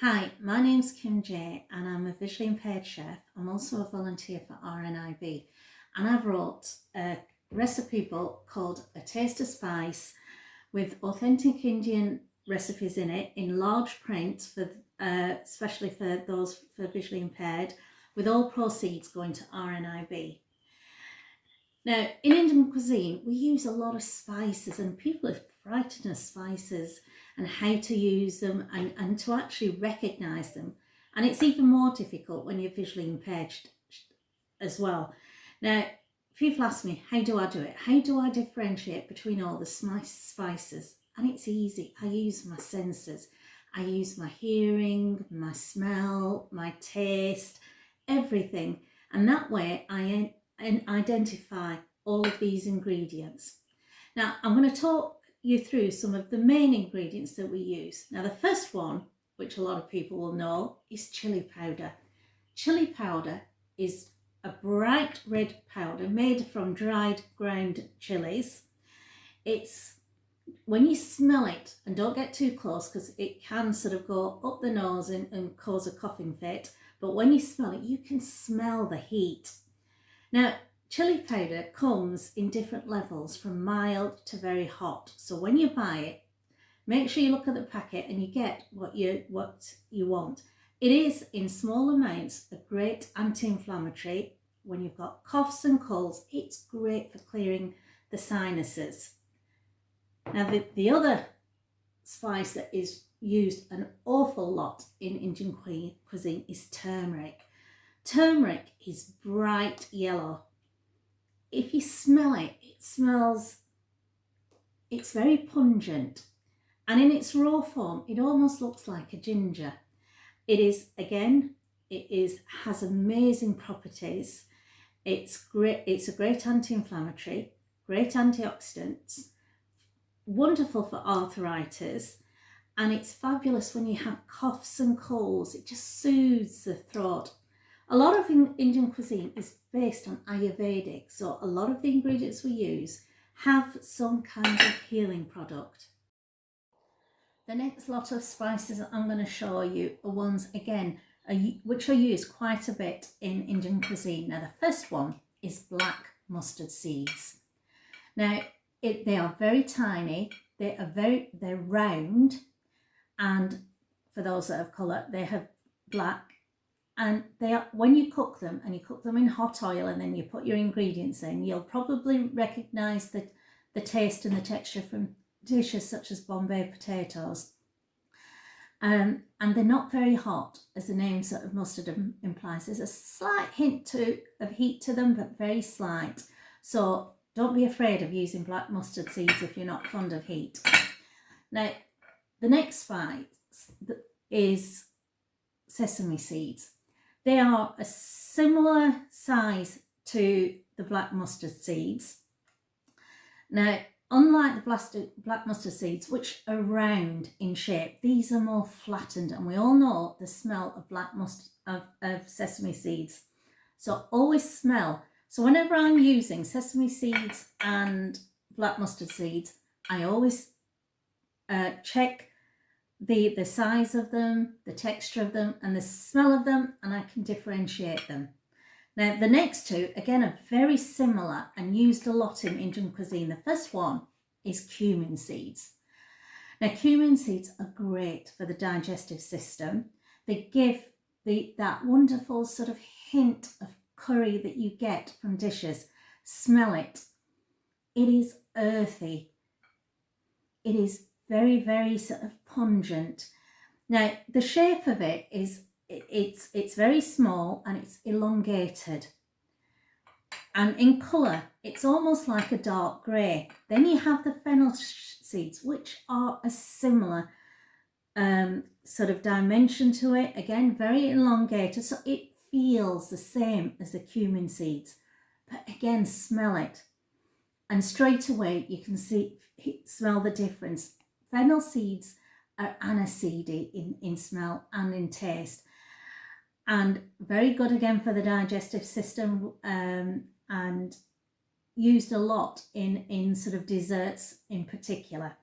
Hi, my name's Kim J and I'm a visually impaired chef. I'm also a volunteer for RNIB and I've wrote a recipe book called A Taste of Spice with authentic Indian recipes in it in large print for especially for those for visually impaired, with all proceeds going to RNIB. Now, in Indian cuisine, we use a lot of spices and people are frightened of spices and how to use them and to actually recognise them. And it's even more difficult when you're visually impaired as well. Now, people ask me, how do I do it? How do I differentiate between all the spices? And it's easy. I use my senses. I use my hearing, my smell, my taste, everything. And that way I identify all of these ingredients. Now, I'm going to talk you through some of the main ingredients that we use. Now, the first one, which a lot of people will know, is chili powder. Chili powder is a bright red powder made from dried ground chilies. It's when you smell it, and don't get too close because it can sort of go up the nose and cause a coughing fit, but when you smell it, you can smell the heat. Now, chili powder comes in different levels from mild to very hot. So when you buy it, make sure you look at the packet and you get what you want. It is in small amounts a great anti-inflammatory. When you've got coughs and colds, it's great for clearing the sinuses. Now, the other spice that is used an awful lot in Indian cuisine is turmeric. Turmeric is bright yellow. If you smell it, it's very pungent. And in its raw form, it almost looks like a ginger. Has amazing properties. It's great. It's a great anti-inflammatory, great antioxidants, wonderful for arthritis, and it's fabulous when you have coughs and colds. It just soothes the throat. A lot of Indian cuisine is based on Ayurvedic, so a lot of the ingredients we use have some kind of healing product. The next lot of spices I'm going to show you are ones, again, which are used quite a bit in Indian cuisine. Now, the first one is black mustard seeds. Now, they are very tiny, they're round, and for those that have colour, they have black. And when you cook them, and you cook them in hot oil and then you put your ingredients in, you'll probably recognise the taste and the texture from dishes such as Bombay potatoes. And they're not very hot, as the name sort of mustard implies. There's a slight hint of heat to them, but very slight. So don't be afraid of using black mustard seeds if you're not fond of heat. Now, the next spice is sesame seeds. They are a similar size to the black mustard seeds. Now, unlike the black mustard seeds, which are round in shape, these are more flattened, and we all know the smell of black mustard of sesame seeds. So always smell. So whenever I'm using sesame seeds and black mustard seeds, I always check the size of them, the texture of them, and the smell of them, and I can differentiate them. Now, the next two, again, are very similar and used a lot in Indian cuisine. The first one is cumin seeds. Now, cumin seeds are great for the digestive system. They give that wonderful sort of hint of curry that you get from dishes. Smell it. It is earthy. It is very, very sort of pungent. Now, the shape of it is, it's very small and it's elongated. And in colour, it's almost like a dark grey. Then you have the fennel seeds, which are a similar sort of dimension to it. Again, very elongated, so it feels the same as the cumin seeds. But again, smell it. And straight away, you can smell the difference. Fennel seeds are aniseedy in smell and in taste, and very good again for the digestive system, and used a lot in sort of desserts in particular.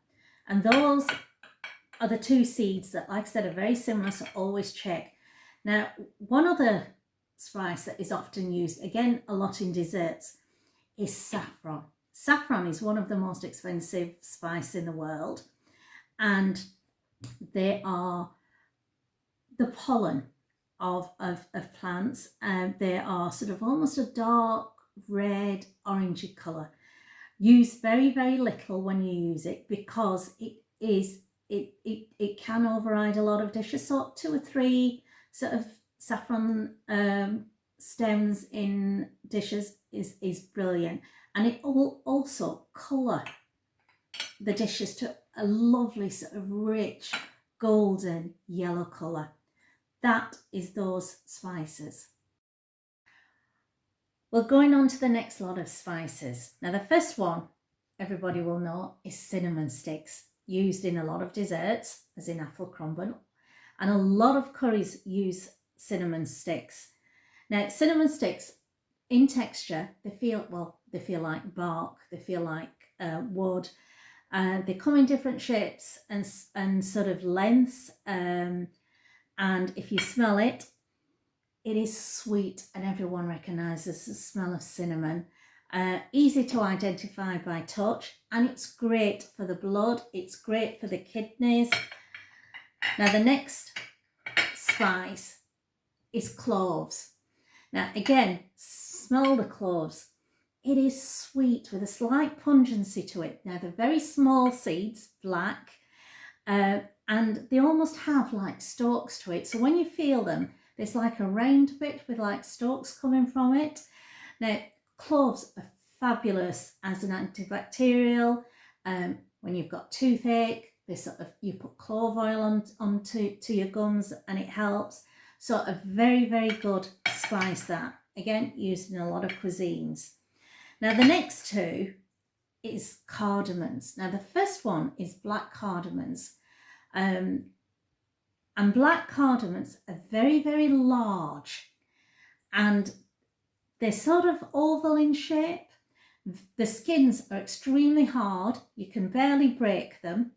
And those are the two seeds that, like I said, are very similar, so always check. Now, one other spice that is often used, again, a lot in desserts, is saffron. Saffron is one of the most expensive spices in the world, and they are the pollen of plants, and they are sort of almost a dark red orangey colour. Use very, very little when you use it, because it can override a lot of dishes. So 2 or 3 sort of saffron stems in dishes is brilliant, and it will also colour the dishes to a lovely sort of rich golden yellow colour. That is those spices. Well, going on to the next lot of spices. Now, the first one everybody will know is cinnamon sticks, used in a lot of desserts, as in apple crumble, and a lot of curries use cinnamon sticks. Now, cinnamon sticks, in texture, they feel like bark, they feel like wood. They come in different shapes and sort of lengths, and if you smell it, it is sweet, and everyone recognises the smell of cinnamon. Easy to identify by touch, and it's great for the blood, it's great for the kidneys. Now, the next spice is cloves. Now, again, smell the cloves. It is sweet with a slight pungency to it. Now, they're very small seeds, black, and they almost have like stalks to it. So when you feel them, there's like a round bit with like stalks coming from it. Now, cloves are fabulous as an antibacterial. When you've got toothache, you put clove oil onto your gums and it helps. So a very, very good spice that, again, used in a lot of cuisines. Now, the next two is cardamoms. Now, the first one is black cardamoms. And black cardamoms are very, very large, and they're sort of oval in shape. The skins are extremely hard. You can barely break them.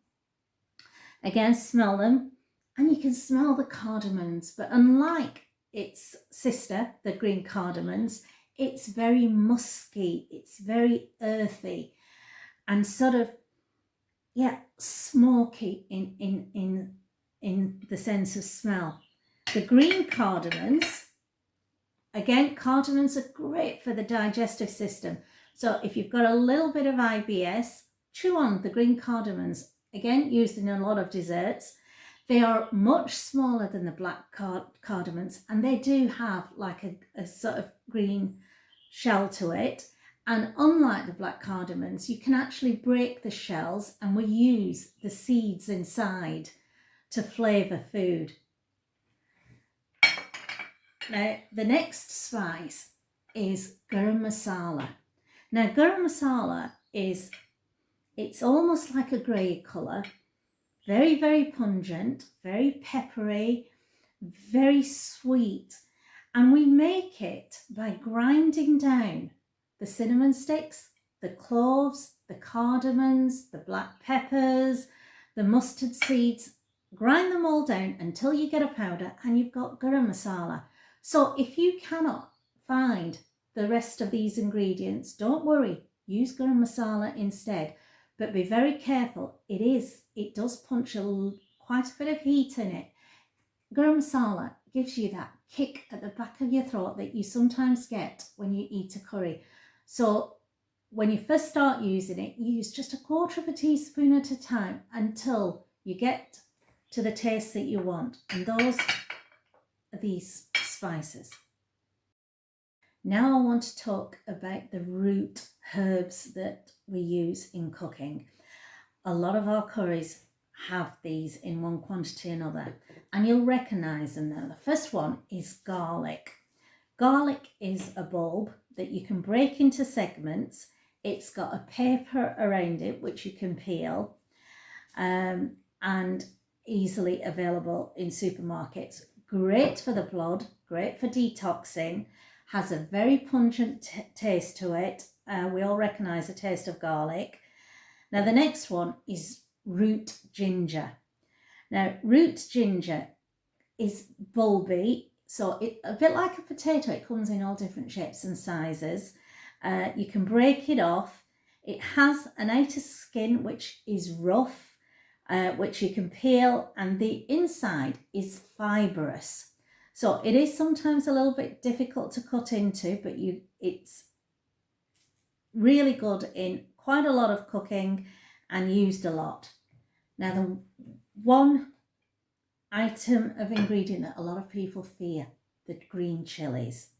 Again, smell them, and you can smell the cardamoms, but unlike its sister, the green cardamoms, it's very musky, it's very earthy, and sort of, smoky in the sense of smell. The green cardamoms, again, cardamoms are great for the digestive system. So if you've got a little bit of IBS, chew on the green cardamoms, again, used in a lot of desserts. They are much smaller than the black cardamoms, and they do have like a sort of green shell to it. And unlike the black cardamoms, you can actually break the shells, and we use the seeds inside to flavour food. Now, the next spice is garam masala. Now, garam masala it's almost like a grey colour, very, very pungent, very peppery, very sweet. And we make it by grinding down the cinnamon sticks, the cloves, the cardamoms, the black peppers, the mustard seeds. Grind them all down until you get a powder, and you've got garam masala. So if you cannot find the rest of these ingredients, don't worry, use garam masala instead. But be very careful, it does punch quite a bit of heat in it. Garam masala gives you that kick at the back of your throat that you sometimes get when you eat a curry. So when you first start using it, use just 1/4 teaspoon at a time until you get to the taste that you want. And those are these spices. Now I want to talk about the root herbs that we use in cooking. A lot of our curries have these in one quantity or another, and you'll recognise them now. The first one is garlic. Garlic is a bulb that you can break into segments. It's got a paper around it which you can peel, and easily available in supermarkets. Great for the blood, great for detoxing, has a very pungent taste to it. We all recognise the taste of garlic. Now, the next one is root ginger. Now, root ginger is bulby, so it a bit like a potato. It comes in all different shapes and sizes. You can break it off. It has an outer skin which is rough, which you can peel, and the inside is fibrous. So it is sometimes a little bit difficult to cut into, but it's really good in quite a lot of cooking and used a lot. Now, the one item of ingredient that a lot of people fear, the green chilies.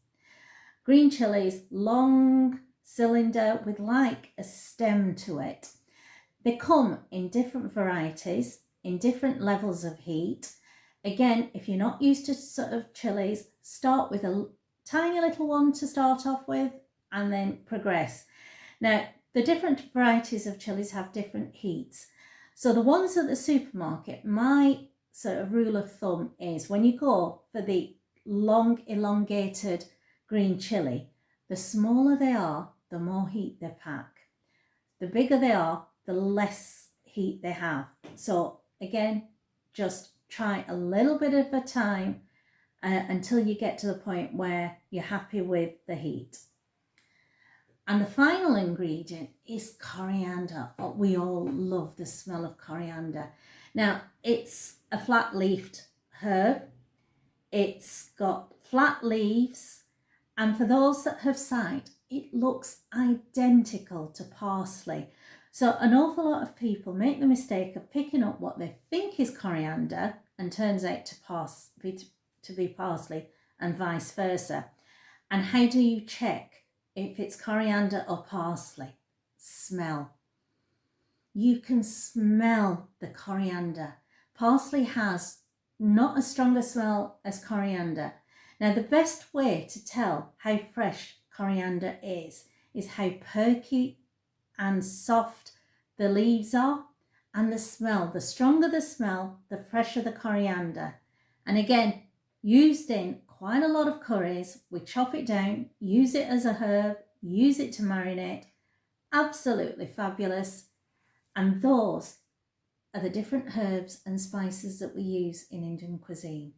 Green chilies, long cylinder with like a stem to it. They come in different varieties, in different levels of heat. Again, if you're not used to sort of chilies, start with a tiny little one to start off with and then progress. Now, the different varieties of chilies have different heats. So the ones at the supermarket, my sort of rule of thumb is when you go for the long elongated green chili, the smaller they are, the more heat they pack. The bigger they are, the less heat they have. So again, just try a little bit at a time until you get to the point where you're happy with the heat. And the final ingredient is coriander. Oh, we all love the smell of coriander. Now, it's a flat-leafed herb. It's got flat leaves, and for those that have sight, it looks identical to parsley. So an awful lot of people make the mistake of picking up what they think is coriander and turns out to be parsley, and vice versa. And how do you check if it's coriander or parsley? Smell. You can smell the coriander. Parsley has not as strong a smell as coriander. Now, the best way to tell how fresh coriander is how perky and soft the leaves are, and the smell. The stronger the smell, the fresher the coriander. And again, used in quite a lot of curries. We chop it down, use it as a herb, use it to marinate. Absolutely fabulous. And those are the different herbs and spices that we use in Indian cuisine.